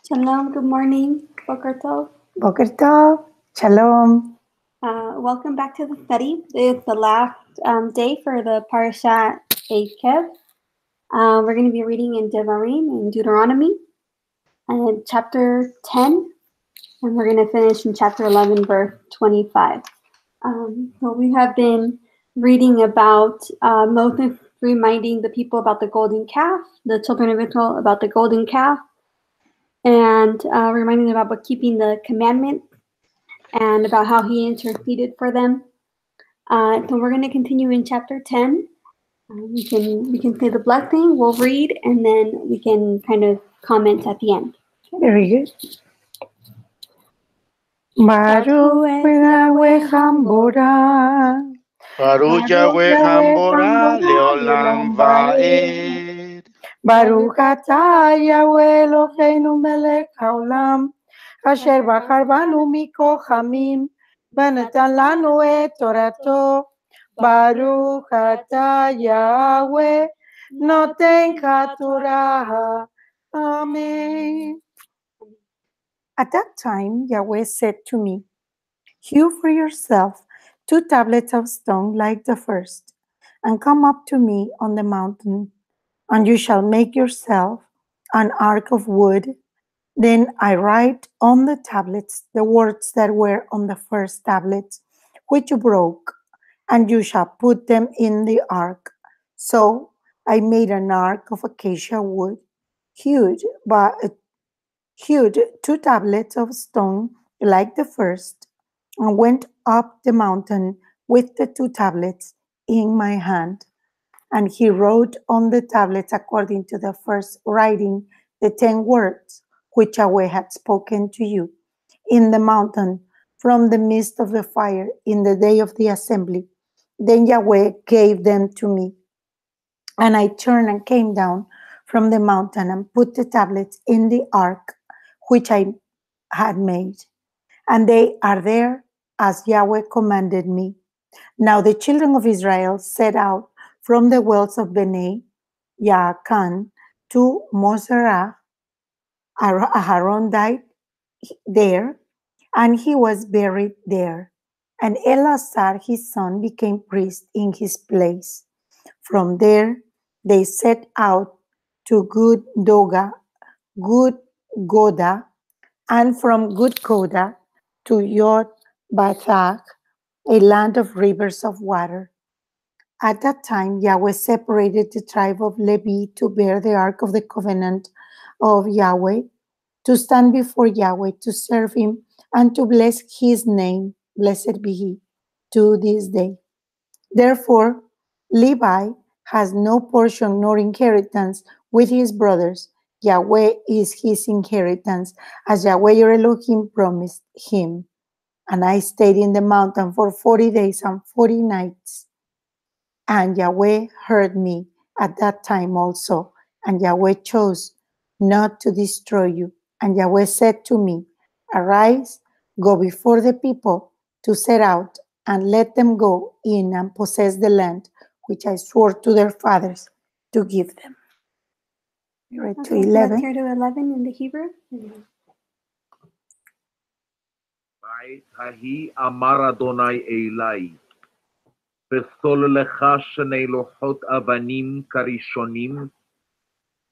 Shalom, good morning, Boker Tov. Boker Tov, Shalom. Welcome back to the study. It's the last day for the Parashat Eikev. We're going to be reading in Devarim and Deuteronomy, and chapter 10, and we're going to finish in chapter 11, verse 25. So we have been reading about Moses reminding the people about the golden calf, the children of Israel about the golden calf, and reminding them about keeping the commandment and about how he interceded for them. So we're going to continue in chapter 10. We can say the blessing, we'll read, and then we can kind of comment at the end. Very good. Baruch Yahweh Hambora. Baruch Yahweh Hambora Leolam Va'ed. Baruch atah Yahweh Eloheinu melech haolam, asher בחר בנו מכוכבים, ונתן לנו את תורתו. ברוך אתה יהוה, נותן כתורה. Amen. At that time, Yahweh said to me, hew for yourself 2 tablets of stone like the first, and come up to me on the mountain, and you shall make yourself an ark of wood. Then I write on the tablets the words that were on the first tablets, which you broke, and you shall put them in the ark. So I made an ark of acacia wood, hewed 2 tablets of stone like the first, and went up the mountain with the 2 tablets in my hand. And he wrote on the tablets according to the first writing the 10 words which Yahweh had spoken to you in the mountain from the midst of the fire in the day of the assembly. Then Yahweh gave them to me. And I turned and came down from the mountain and put the tablets in the ark which I had made. And they are there as Yahweh commanded me. Now the children of Israel set out from the wells of Bnei Yaakan to Moserah. Aharon died there, and he was buried there. And Eleazar his son became priest in his place. From there they set out to Good Goda, and from Good Goda to Yod Bathak, a land of rivers of water. At that time, Yahweh separated the tribe of Levi to bear the ark of the covenant of Yahweh, to stand before Yahweh, to serve him, and to bless his name. Blessed be he to this day. Therefore, Levi has no portion nor inheritance with his brothers. Yahweh is his inheritance, as Yahweh your Elohim promised him. And I stayed in the mountain for 40 days and 40 nights. And Yahweh heard me at that time also. And Yahweh chose not to destroy you. And Yahweh said to me, arise, go before the people to set out, and let them go in and possess the land which I swore to their fathers to give them. We read to 11. Let's hear to 11 in the Hebrew. בעת ההיא אמר אדוני אלי, פסול לך 2 לוחות אבנים כראשונים,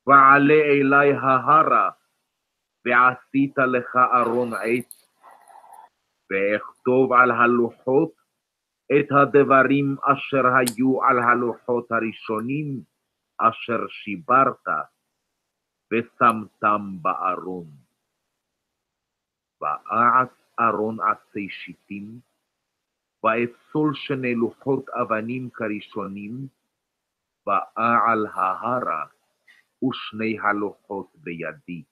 ועלה אלי ההרה, ועשית לך ארון עץ, ואכתוב על הלוחות את הדברים אשר היו על הלוחות הראשונים, אשר שיברת, ושמתם בארון. ואעש ארון עצי שיטים, ואפסול 2 לוחות אבנים כראשונים, ועל ההרה, ושני הלוחות בידי.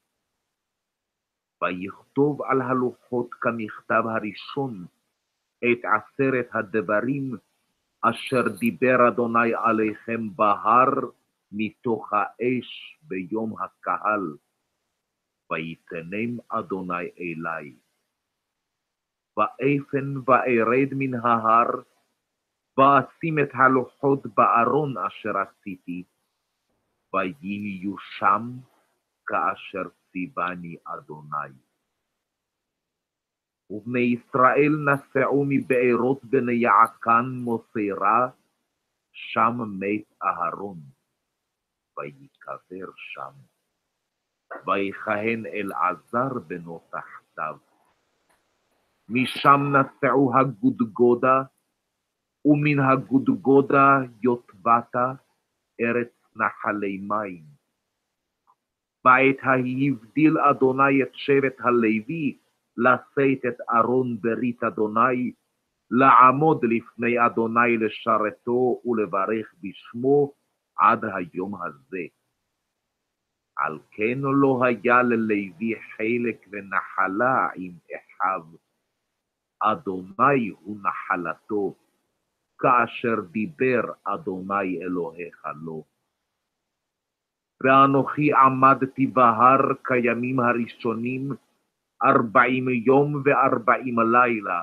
ויכתוב על הלוחות כמכתב הראשון, את 10 הדברים, אשר דיבר אדוני עליכם בהר, מתוך האש ביום הקהל. ויתנם אדוני אלי. ואפן וארד מן ההר, ואשים את הלוחות בארון אשר עשיתי, ויהיו שם, כאשר ציווני אדוני. ובני ישראל נסעו מבארות בני יעקן מוסרה, שם מת אהרון, ויקבר שם. ויכהן אלעזר בנו תחתיו. משם נסעו הגודגודה, ומן הגודגודה יוטבתה, ארץ נחלי מים. בעת ההיא הבדיל אדוני את שבט הלוי, לשאת את ארון ברית אדוני, לעמוד לפני אדוני לשרתו ולברך בשמו עד היום הזה. על כן לא היה ללוי חלק ונחלה עם אחיו, אדוני הוא נחלתו, כאשר דיבר אדוני אלוהיך לו. ואנוכי עמדתי בהר כימים הראשונים, 40 יום ו40 לילה.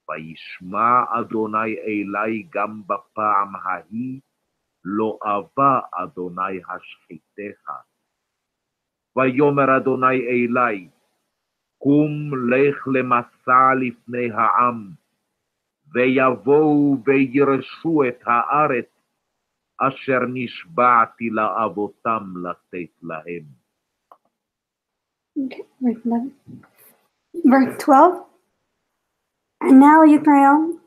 וישמע אדוני אלי גם בפעם ההיא, לא אבא אדוני השחיתך. ויאמר אדוני אלי, קום לך למסע לפני העם, ויבואו וירשו את הארץ, אשר נשבעתי לאבותם לתת להם. Okay, verse 11. Verse 12. And now, Israel,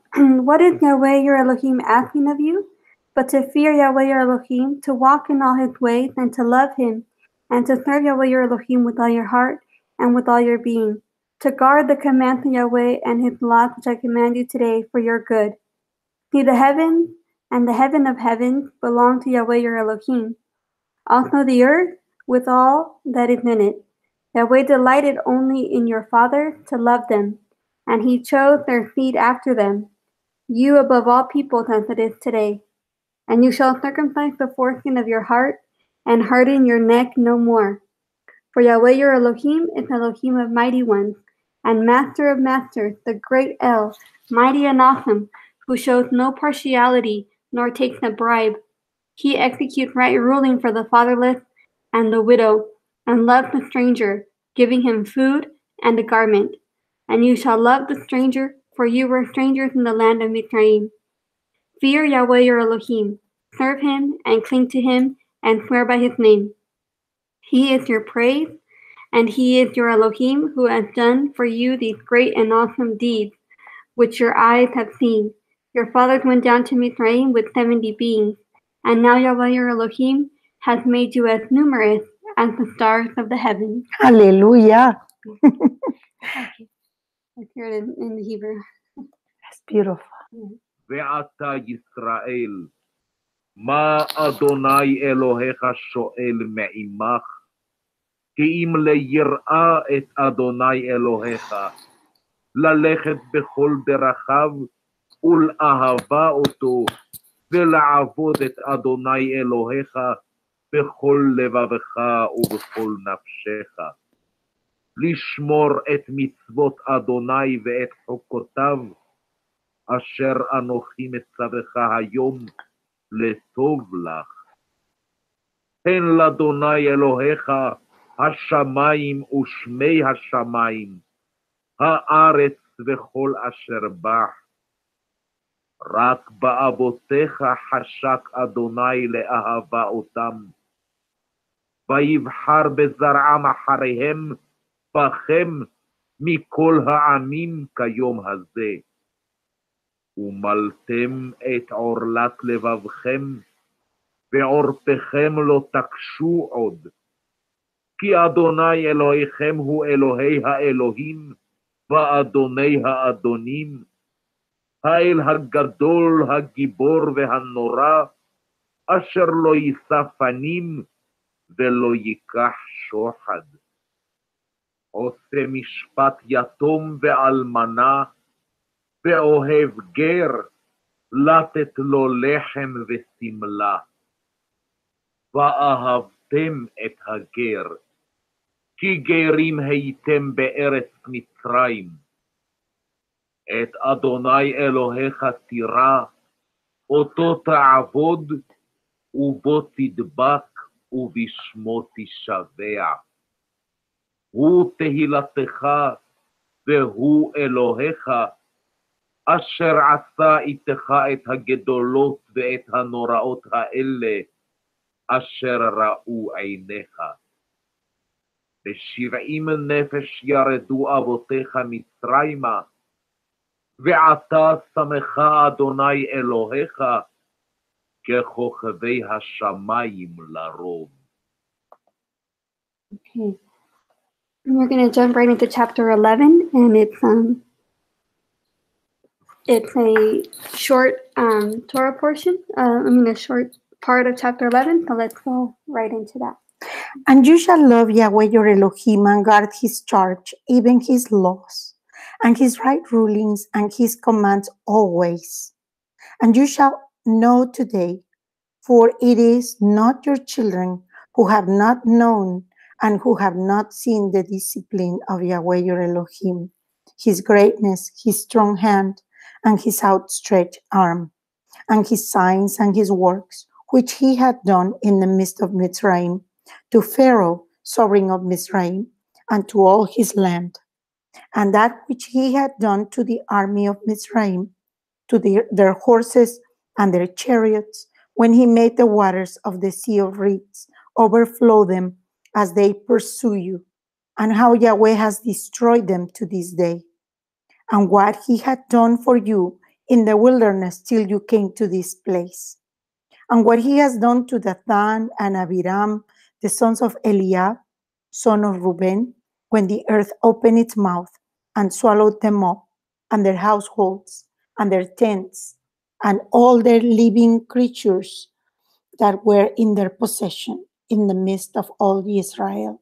what is Yahweh your Elohim asking of you? But to fear Yahweh your Elohim, to walk in all his ways, and to love him, and to serve Yahweh your Elohim with all your heart and with all your being, to guard the commands of Yahweh and his laws which I command you today for your good. See, the heavens and the heaven of heavens belong to Yahweh your Elohim, also the earth with all that is in it. Yahweh delighted only in your father to love them, and he chose their seed after them, you above all peoples as it is today. And you shall circumcise the foreskin of your heart, and harden your neck no more. For Yahweh your Elohim is Elohim of mighty ones, and master of masters, the great El, mighty and awesome, who shows no partiality, nor takes a bribe. He executes right ruling for the fatherless and the widow, and loves the stranger, giving him food and a garment. And you shall love the stranger, for you were strangers in the land of Mitzrayim. Fear Yahweh your Elohim, serve him, and cling to him, and swear by his name. He is your praise, and he is your Elohim, who has done for you these great and awesome deeds, which your eyes have seen. Your fathers went down to Mitzrayim with 70 beings, and now Yahweh your Elohim has made you as numerous as the stars of the heavens. Hallelujah. Let's hear it in the Hebrew. That's beautiful. ועתה ישראל, מה אדוני אלוהיך שואל מעמך? כי אם ליראה את אדוני אלוהיך, ללכת בכל דרכיו ולאהבה אותו, ולעבוד את אדוני אלוהיך בכל לבבך ובכל נפשך. לשמור את מצוות אדוני ואת חוקותיו, אשר אנוכי מצווך היום לטוב לך. תן לאדוני אלוהיך השמיים ושמי השמיים, הארץ וכל אשר בך. רק באבותיך חשק אדוני לאהבה אותם, ויבחר בזרעם אחריהם בכם מכל העמים כיום הזה. ומלתם את עורלת לבבכם, ועורפכם לא תקשו עוד. כי אדוני אלוהיכם הוא אלוהי האלוהים, ואדוני האדונים, האל הגדול, הגיבור והנורא, אשר לא יישא פנים ולא ייקח שוחד. עושה משפט יתום ואלמנה, ואוהב גר, לתת לו לחם ושמלה. ואהבתם את הגר, כי גרים הייתם בארץ מצרים. את אדוני אלוהיך תירא, אותו תעבוד, ובו תדבק, ובשמו תשבע. הוא תהילתך, והוא אלוהיך, אשר עשה איתך את הגדולות ואת הנוראות האלה, אשר ראו עיניך. 70 נפש ירדו אבותיך מצרימה, ועתה שמך אדוני אלוהיך, ככוכבי השמיים לרוב. Okay. And we're going to jump right into chapter 11, and it's a short Torah portion. A short part of chapter 11, so let's go right into that. And you shall love Yahweh your Elohim and guard his charge, even his laws, and his right rulings and his commands always. And you shall know today, for it is not your children who have not known and who have not seen the discipline of Yahweh your Elohim, his greatness, his strong hand, and his outstretched arm, and his signs and his works, which he had done in the midst of Mitzrayim, to Pharaoh, sovereign of Mitzrayim, and to all his land, and that which he had done to the army of Mitzrayim, to their horses and their chariots, when he made the waters of the Sea of Reeds overflow them as they pursue you, and how Yahweh has destroyed them to this day, and what he had done for you in the wilderness till you came to this place, and what he has done to Dathan and Abiram, the sons of Eliab, son of Reuben, when the earth opened its mouth and swallowed them up, and their households, and their tents, and all their living creatures that were in their possession in the midst of all Israel.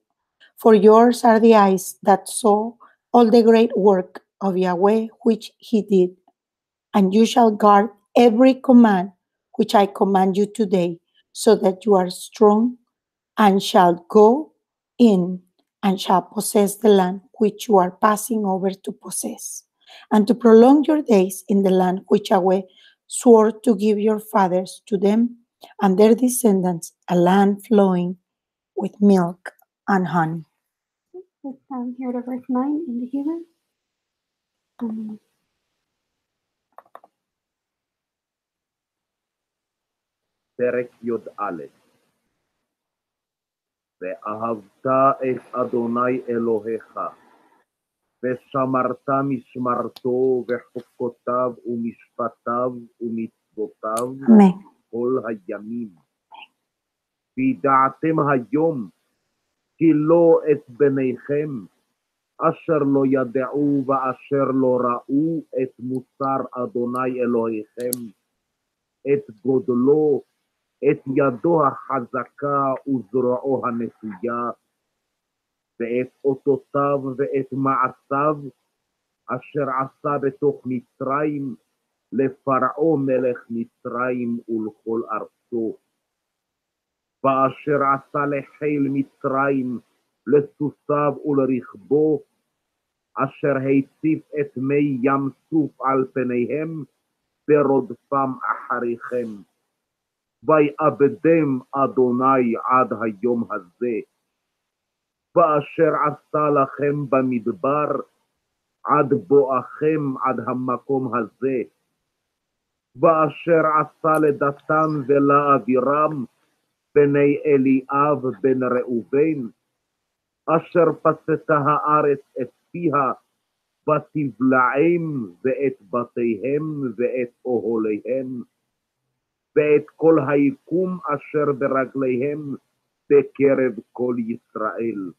For yours are the eyes that saw all the great work of Yahweh which he did. And you shall guard every command which I command you today, so that you are strong, and shall go in and shall possess the land which you are passing over to possess, and to prolong your days in the land which Yahweh swore to give your fathers to them and their descendants, a land flowing with milk and honey. Let's hear to verse 9 in the Hebrew. פרק י"א. ואהבת את אדוני אלוהיך, ושמרת משמרתו וחוקותיו ומשפטיו ומצוותיו Amen. כל הימים. וידעתם היום כי לא את בניכם, אשר לא ידעו ואשר לא ראו את מוסר אדוני אלוהיכם, את גודלו, את ידו החזקה וזרועו הנטויה, ואת אותותיו ואת מעשיו, אשר עשה בתוך מצרים, לפרעה מלך מצרים ולכל ארצו, ואשר עשה לחיל מצרים, לסוסיו ולרכבו, אשר הציף את מי ים סוף על פניהם, ברודפם אחריכם. ויאבדם אדוני עד היום הזה, ואשר עשה לכם במדבר, עד בואכם עד המקום הזה, ואשר עשה לדתן ולאבירם, בני אליאב בן ראובן, אשר פצתה הארץ את פיה, ותבלעם ואת בתיהם ואת אוהליהם, ואת כל היקום אשר ברגליהם בקרב כל ישראל.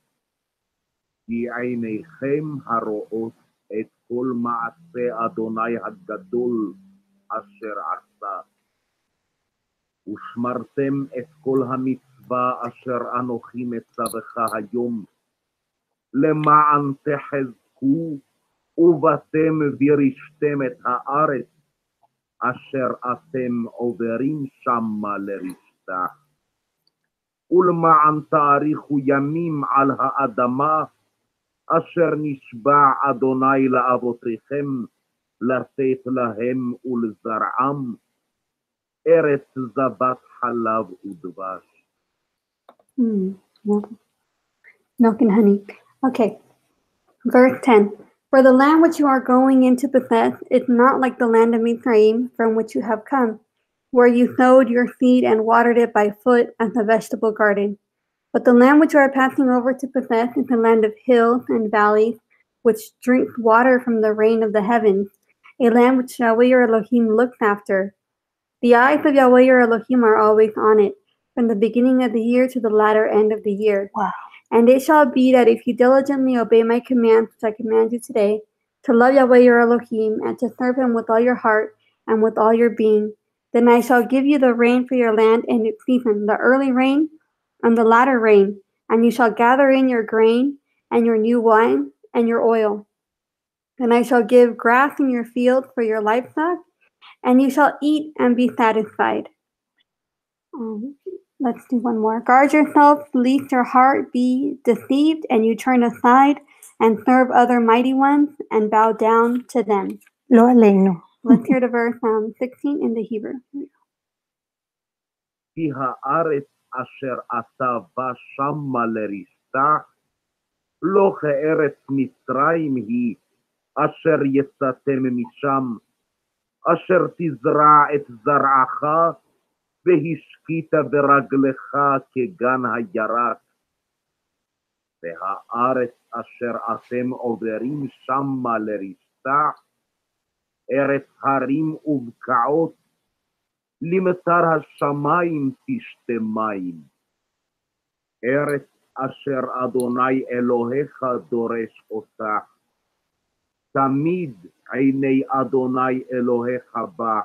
כי עיניכם הרואות את כל מעשה אדוני הגדול אשר עשה. ושמרתם את כל המצווה אשר אנוכי מצווך היום, למען תחזקו ובאתם וירשתם את הארץ, אשר אתם עוברים שמה לרשתה. ולמען תאריכו ימים על האדמה, אשר נשבע אדוני לאבותיכם, לתת להם ולזרעם, ארץ זבת חלב ודבש. Milk and honey. Okay. Verse 10. For the land which you are going in to possess is not like the land of Mizraim from which you have come, where you sowed your seed and watered it by foot as a vegetable garden. But the land which you are passing over to possess is a land of hills and valleys, which drinks water from the rain of the heavens, a land which Yahweh your Elohim looks after. The eyes of Yahweh your Elohim are always on it, from the beginning of the year to the latter end of the year. Wow. And it shall be that if you diligently obey my commands which I command you today, to love Yahweh your Elohim, and to serve him with all your heart and with all your being, then I shall give you the rain for your land in its season, the early rain and the latter rain, and you shall gather in your grain and your new wine and your oil. And I shall give grass in your field for your livestock, and you shall eat and be satisfied. Let's do one more. Guard yourself, lest your heart be deceived, and you turn aside and serve other mighty ones and bow down to them. Lo aleinu. Let's hear the verse 16 in the Hebrew. כי הארץ אשר אתה בא שמה לרשתה, לא כארץ מצרים היא, אשר יצאתם משם, אשר תזרע את זרעך, והשקית ברגלך כגן הירק. והארץ אשר אתם עוברים שמה לרשתה, ארץ הרים ובקעות, למטר השמיים תשתה מים. ארץ אשר אדוני אלוהיך דורש אותה. תמיד עיני אדוני אלוהיך בה,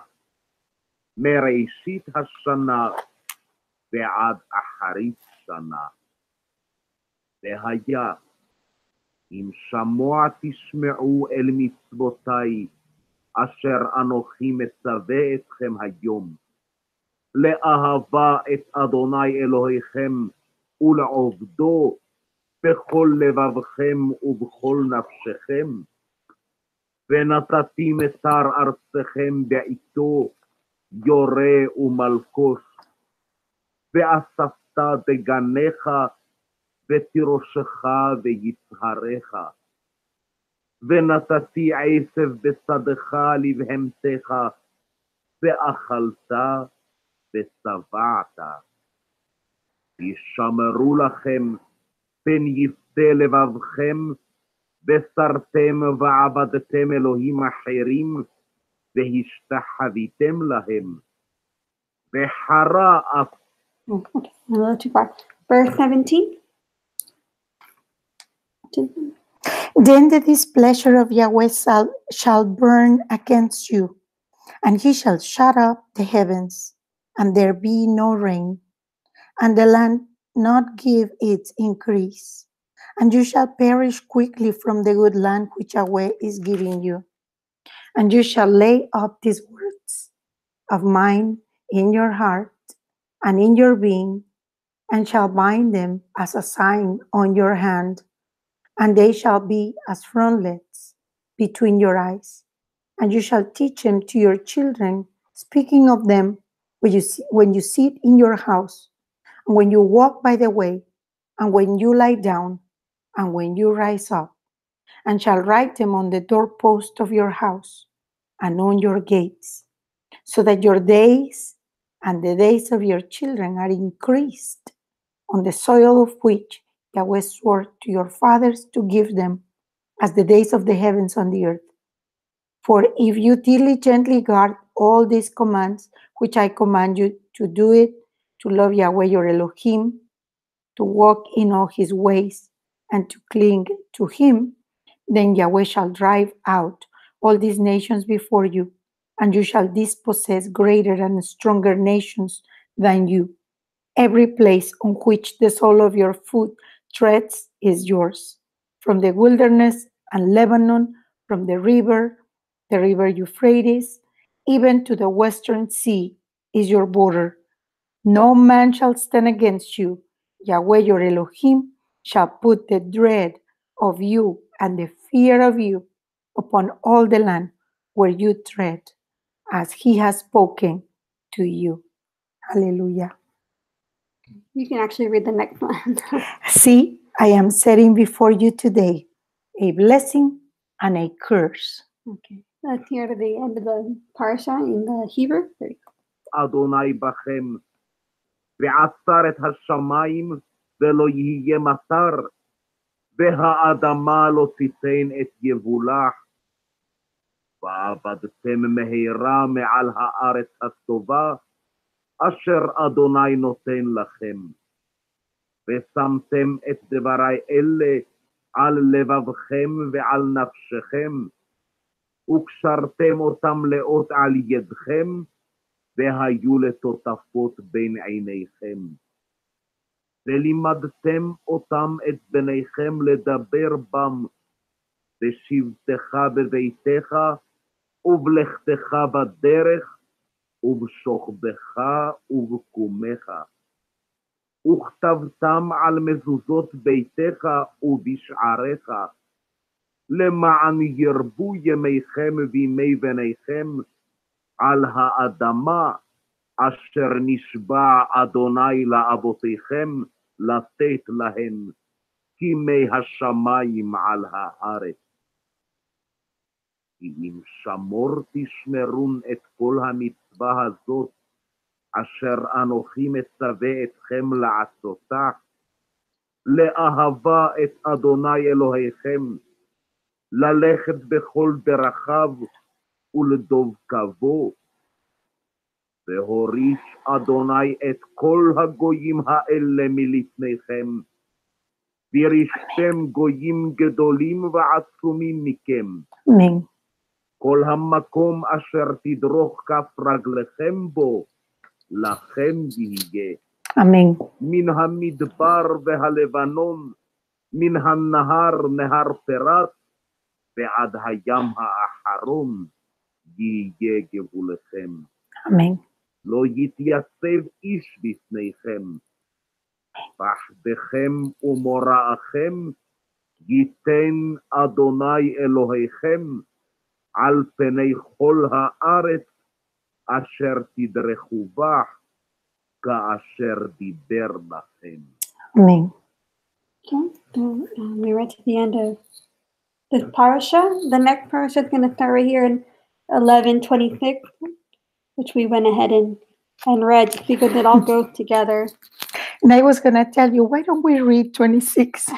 מראשית השנה ועד אחרית שנה. והיה, אם שמוע תשמעו אל מצוותיי, אשר אנוכי מצווה אתכם היום, לאהבה את אדוני אלוהיכם ולעובדו בכל לבבכם ובכל נפשכם, ונתתי מטר ארצכם בעיתו, יורה ומלקוש, ואספת דגניך ותירושך ויצהריך, ונתתי עשב בשדך לבהמתך, ואכלת ושבעת. ישמרו לכם פן יפתה לבבכם, וסרתם ועבדתם אלוהים אחרים, והשתחוויתם להם. וחרה אף. Okay, a little too far. Verse 17. Then the displeasure of Yahweh shall burn against you, and he shall shut up the heavens, and there be no rain, and the land not give its increase. And you shall perish quickly from the good land which Yahweh is giving you. And you shall lay up these words of mine in your heart and in your being, and shall bind them as a sign on your hand, and they shall be as frontlets between your eyes. And you shall teach them to your children, speaking of them when you sit in your house, and when you walk by the way, and when you lie down, and when you rise up, and shall write them on the doorpost of your house and on your gates, so that your days and the days of your children are increased on the soil of which Yahweh swore to your fathers to give them, as the days of the heavens on the earth. For if you diligently guard all these commands, which I command you to do it, to love Yahweh your Elohim, to walk in all his ways, and to cling to him, then Yahweh shall drive out all these nations before you, and you shall dispossess greater and stronger nations than you. Every place on which the sole of your foot treads is yours, from the wilderness and Lebanon, from the river Euphrates, even to the western sea is your border. No man shall stand against you. Yahweh your Elohim shall put the dread of you and the fear of you upon all the land where you tread, as he has spoken to you. Hallelujah. You can actually read the next one. See, I am setting before you today a blessing and a curse. Okay. Let's hear to the end of the parasha in the Hebrew. There you go. אדוני בכם, ועצר את השמיים ולא יהיה מטר, והאדמה לא תיתן את יבולה. ועבדתם מהרה מעל הארץ הטובה, אשר אדוני נותן לכם. ושמתם את דברי אלה על לבבכם ועל נפשכם, וקשרתם אותם לאות על ידכם, והיו לטוטפות בין עיניכם. ולימדתם אותם את בניכם לדבר בם, בשבתך בביתך, ובלכתך בדרך, ובשוכבך ובקומך. וכתבתם על מזוזות ביתך ובשעריך, למען ירבו ימיכם וימי בניכם על האדמה, אשר נשבע אדוני לאבותיכם לתת להם, כימי השמיים על הארץ. כי אם שמור תשמרון את כל המצווה הזאת, אשר אנוכי מצווה אתכם לעשותה, לאהבה את אדוני אלוהיכם, ללכת בכל דרכיו ולדבקבו. והוריש אדוני את כל הגויים האלה מלפניכם, וירישתם גויים גדולים ועצומים מכם. Amen. כל המקום אשר תדרוך כף רגליכם בו, לכם יהיה. Amen. מן המדבר והלבנון, מן הנהר, נהר פרת, ועד הים האחרון יהיה גבולכם. Amen. לא יתייצב איש בפניכם, פחדכם ומוראכם ייתן אדוני אלוהיכם על פני כל הארץ אשר תדרכו בה, כאשר דיבר לכם. Amen. Okay. We read to the end of this parasha. The next parasha is going to start right here in 11:26, which we went ahead and read because it all goes together. And I was going to tell you, why don't we read 26?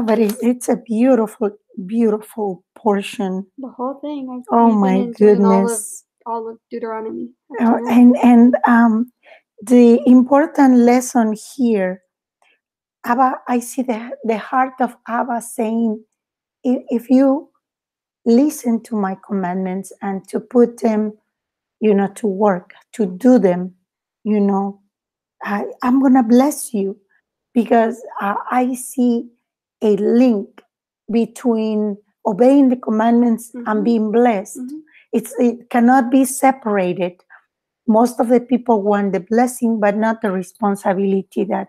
But it's a beautiful, beautiful portion. The whole thing. Oh we've my been doing goodness. all of Deuteronomy. And the important lesson here, Abba, I see the heart of Abba saying, if you listen to my commandments and to put them, to work, to do them, I'm going to bless you, because I see a link between obeying the commandments and being blessed. It cannot be separated. Most of the people want the blessing, but not the responsibility that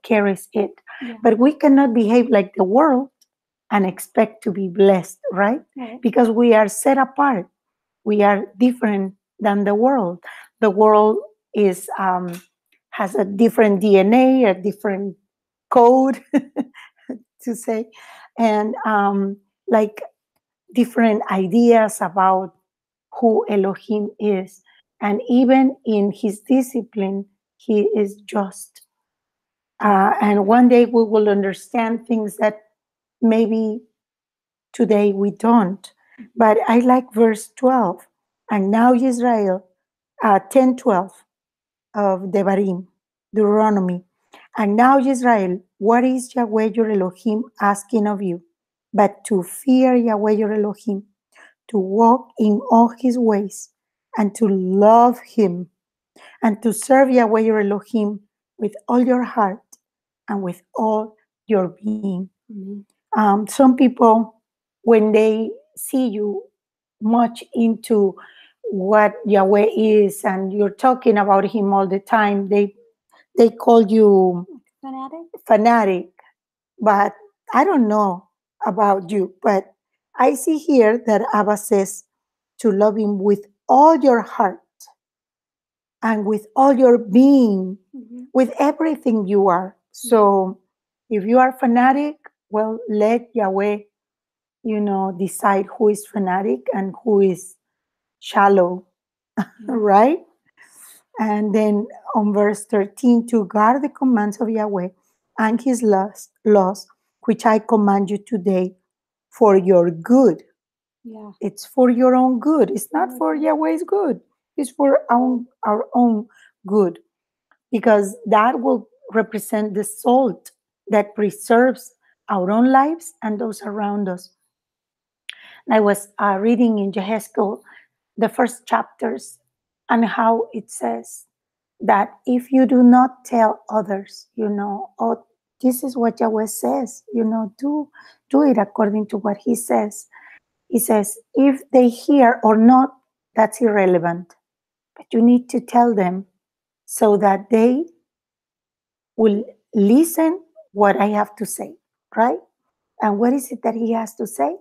carries it. Yeah. But we cannot behave like the world and expect to be blessed, right? Because we are set apart. We are different than the world. The world is has a different DNA, a different code, to say, and like different ideas about who Elohim is. And even in his discipline, he is just. And one day we will understand things that maybe today we don't. But I like verse 12. And now Israel, 10:12 of Devarim, Deuteronomy. And now Israel, what is Yahweh your Elohim asking of you? But to fear Yahweh your Elohim, to walk in all his ways, and to love him, and to serve Yahweh your Elohim with all your heart and with all your being. Some people, when they see you much into what Yahweh is and you're talking about him all the time, they call you fanatic. But I don't know about you, but I see here that Abba says to love him with all your heart and with all your being, Mhm. with everything you are. So if you are fanatic, well, let Yahweh, decide who is fanatic and who is shallow, right? And then on verse 13, to guard the commands of Yahweh and his laws, which I command you today for your good. Yeah. It's for your own good. It's not for Okay. Yahweh's good. It's for our own good, because that will represent the salt that preserves our own lives and those around us. I was reading in Jehezkel the first chapters, and how it says that if you do not tell others, oh, this is what Yahweh says, do it according to what he says. He says, if they hear or not, that's irrelevant. But you need to tell them so that they will listen what I have to say, right? And what is it that he has to say?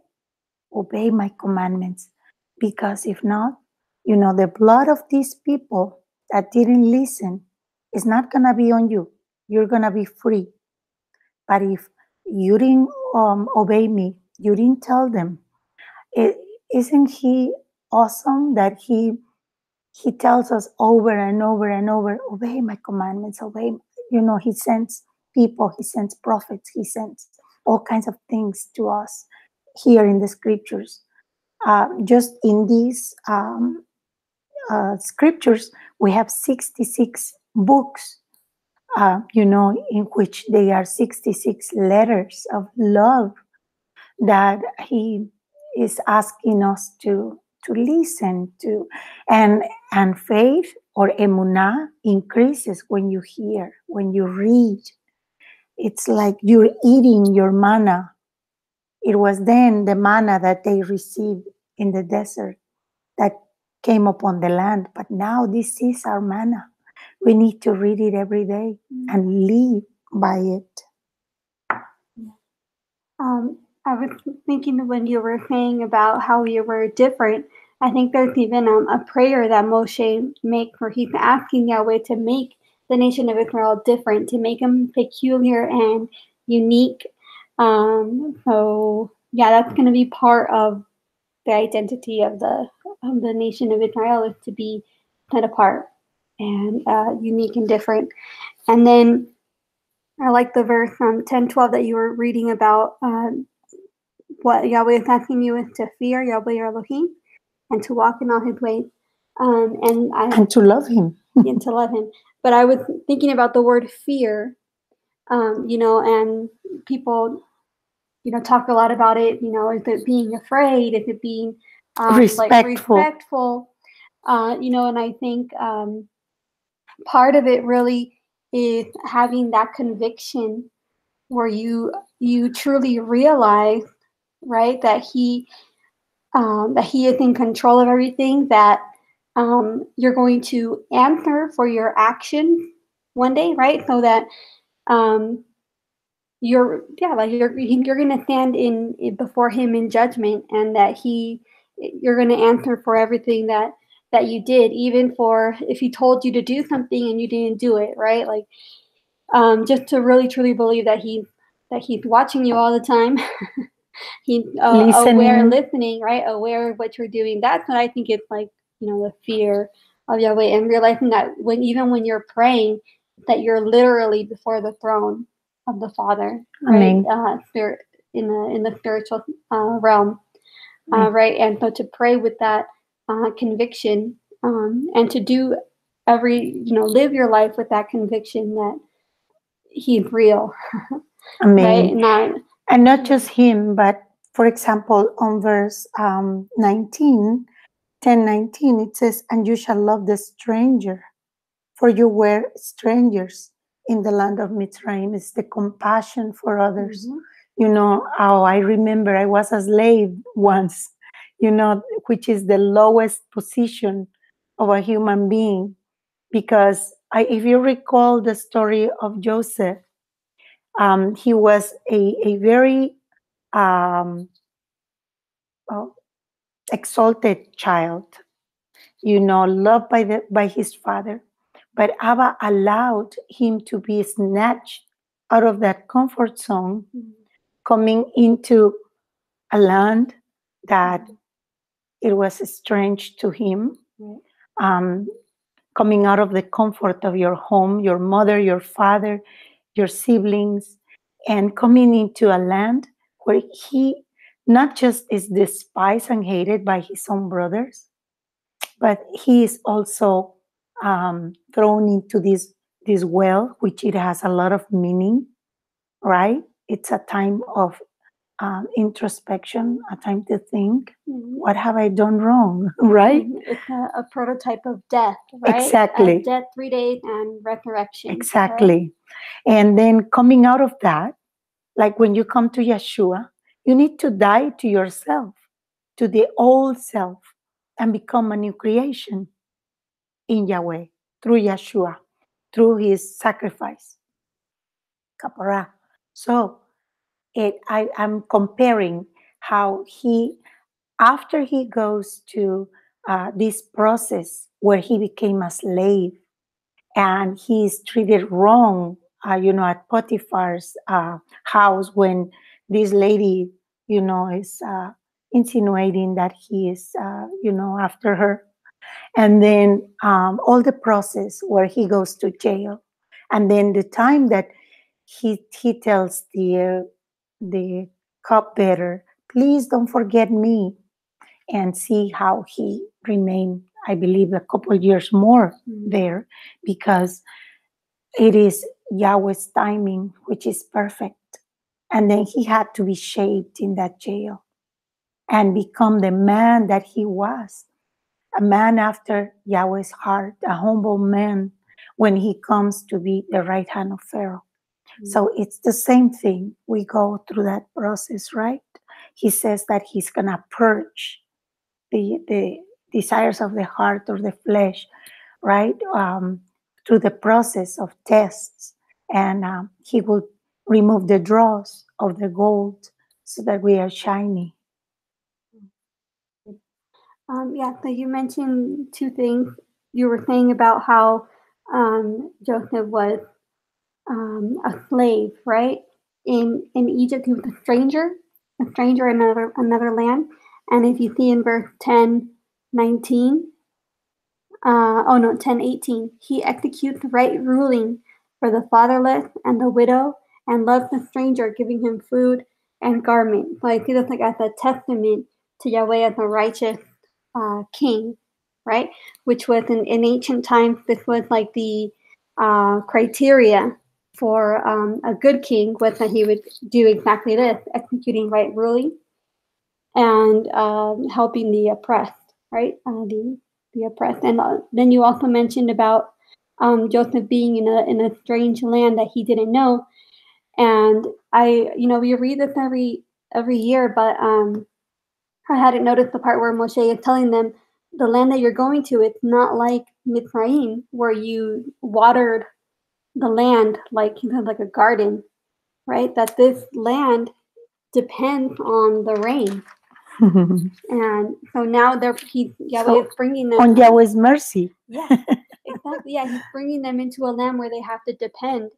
Obey my commandments. Because if not, the blood of these people that didn't listen is not going to be on you. You're going to be free. But if you didn't obey me, you didn't tell them, isn't he awesome that he tells us over and over and over, obey my commandments, obey. He sends people, he sends prophets, he sends all kinds of things to us here in the scriptures. Just in these scriptures, we have 66 books, in which they are 66 letters of love that he is asking us to listen to. And faith, or emunah, increases when you hear, when you read. It's like you're eating your manna. It was then the manna that they received in the desert that came upon the land. But now this is our manna. We need to read it every day and live by it. I was thinking when you were saying about how you were different, I think there's even a prayer that Moshe make where he's asking Yahweh to make the nation of Israel different, to make them peculiar and unique. So yeah, that's going to be part of the identity of the nation of Israel, is to be set apart and unique and different. And then I like the verse 10:12 that you were reading about. What Yahweh is asking you is to fear Yahweh your Elohim and to walk in all his ways. And to love him. And to love him. But I was thinking about the word fear, and people, talk a lot about it. Is it being afraid? Is it being Respectful. Respectful? And I think part of it really is having that conviction where you truly realize, right, that he is in control of everything, that you're going to answer for your actions one day, right? So that you're going to stand in before him in judgment, and that you're going to answer for everything that you did, even for if he told you to do something and you didn't do it, right? Like just to really truly believe that he's watching you all the time. He's aware, listening, right? Aware of what you're doing. That's what I think it's like, the fear of Yahweh, and realizing that even when you're praying, that you're literally before the throne of the Father, right? Spirit, in the spiritual realm, right? And so to pray with that conviction, and to do live your life with that conviction that he's real. Amen. Right? And not just him, but for example, on verse 10:19, it says, and you shall love the stranger, for you were strangers in the land of Mitzrayim. It's the compassion for others. I remember I was a slave once, which is the lowest position of a human being. Because if you recall the story of Joseph, he was a very exalted child, loved by his father. But Abba allowed him to be snatched out of that comfort zone, coming into a land that it was strange to him, coming out of the comfort of your home, your mother, your father, your siblings, and coming into a land where he not just is despised and hated by his own brothers, but he is also thrown into this well, which it has a lot of meaning, right? It's a time of introspection, a time to think, what have I done wrong, right? It's a prototype of death, right? Exactly. Death, 3 days, and resurrection. Exactly. And then coming out of that, like when you come to Yeshua, you need to die to yourself, to the old self, and become a new creation in Yahweh, through Yeshua, through his sacrifice. Kapara. So I'm comparing how after he goes to this process where he became a slave and he's treated wrong, at Potiphar's house when this lady, is insinuating that he is, after her. And then all the process where he goes to jail. And then the time that he tells the cupbearer, please don't forget me, and see how he remained, I believe, a couple years more there, because it is Yahweh's timing, which is perfect. And then he had to be shaped in that jail and become the man that he was, a man after Yahweh's heart, a humble man when he comes to be the right hand of Pharaoh. So it's the same thing. We go through that process, right? He says that he's going to purge the desires of the heart or the flesh, right? Through the process of tests. And he will remove the dross of the gold so that we are shiny. So you mentioned two things. You were saying about how Joseph was a slave, right? In Egypt, he was a stranger in another land. And if you see in verse 10:19, 10:18, he executes right ruling for the fatherless and the widow, and loves the stranger, giving him food and garment. So I see this like as a testament to Yahweh as a righteous king, right? Which was in ancient times, this was like the criteria for a good king, was that he would do exactly this, executing right ruling and helping the oppressed, right? The oppressed. And then you also mentioned about Joseph being in a strange land that he didn't know. And we read this every year, but I hadn't noticed the part where Moshe is telling them, the land that you're going to, it's not like Mitzrayim, where you watered the land like a garden, right? That this land depends on the rain. And so now Yahweh is bringing them on Yahweh's mercy. Yeah, exactly. Yeah, he's bringing them into a land where they have to depend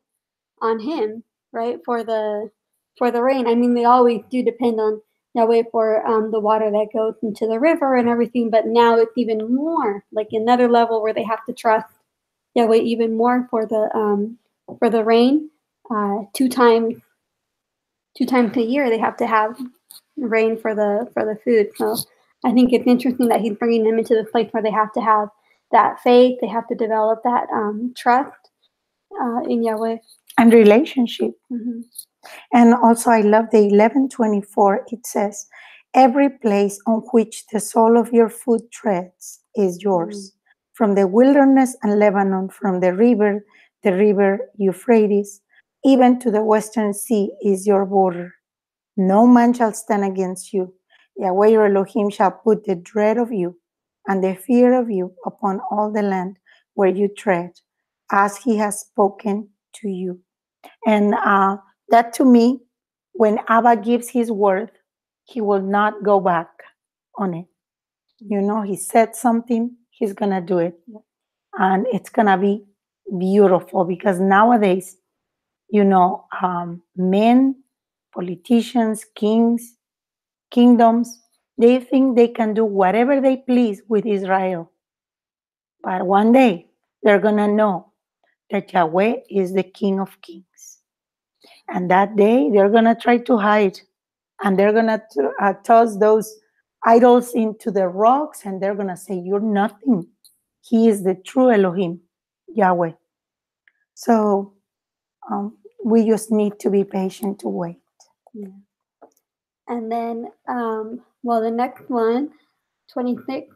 on him, right? For the rain. I mean, they always do depend on Yahweh for the water that goes into the river and everything, but now it's even more like another level where they have to trust Yahweh even more for the rain. Two times a year they have to have rain for the food. So I think it's interesting that he's bringing them into this place where they have to have that faith. They have to develop that trust in Yahweh and relationship. Mm-hmm. And also, I love the 11:24. It says, "Every place on which the sole of your foot treads is yours, from the wilderness and Lebanon, from the river Euphrates, even to the western sea is your border. No man shall stand against you. Yahweh your Elohim shall put the dread of you and the fear of you upon all the land where you tread, as he has spoken to you." And that to me, when Abba gives his word, he will not go back on it. He said something, he's going to do it. And it's going to be beautiful, because nowadays, men, politicians, kings, kingdoms, they think they can do whatever they please with Israel. But one day, they're going to know that Yahweh is the King of Kings. And that day, they're going to try to hide. And they're going to toss those idols into the rocks. And they're going to say, you're nothing. He is the true Elohim, Yahweh. So we just need to be patient to wait. Yeah. And then, the next one, 26,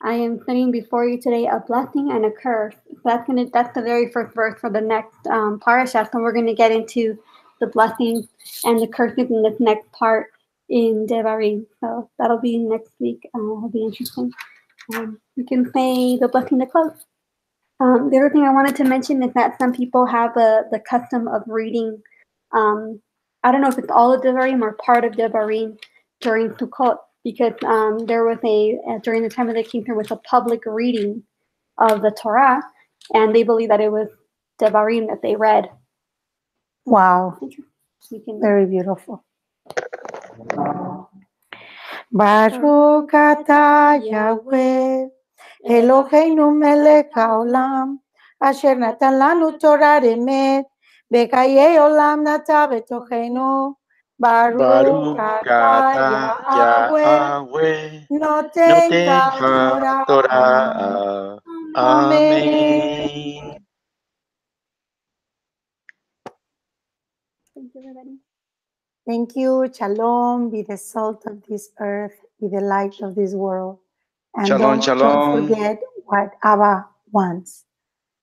I am setting before you today a blessing and a curse. So that's the very first verse for the next parasha. So we're going to get into the blessings and the curses in this next part in Devarim. So that'll be next week. It'll be interesting. We can say the blessing to close. The other thing I wanted to mention is that some people have the custom of reading, I don't know if it's all of Devarim or part of Devarim during Sukkot, because there was during the time of the king, there was a public reading of the Torah, and they believe that it was Devarim that they read. Wow. Very beautiful. Baruch atah Yahweh, Eloheinu melech haolam, asher natan lanu Torah emet, b'chayei olam nata betochenu. Baruch atah Yahweh, noten haTorah. Amen. Thank you, everybody. Thank you. Shalom. Be the salt of this earth. Be the light of this world. And Shalom, don't shalom. forget what Abba wants.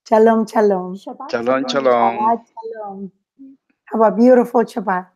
Shalom, shalom. Shabbat Shalom, shalom. shalom. Shabbat shalom. Have a beautiful Shabbat.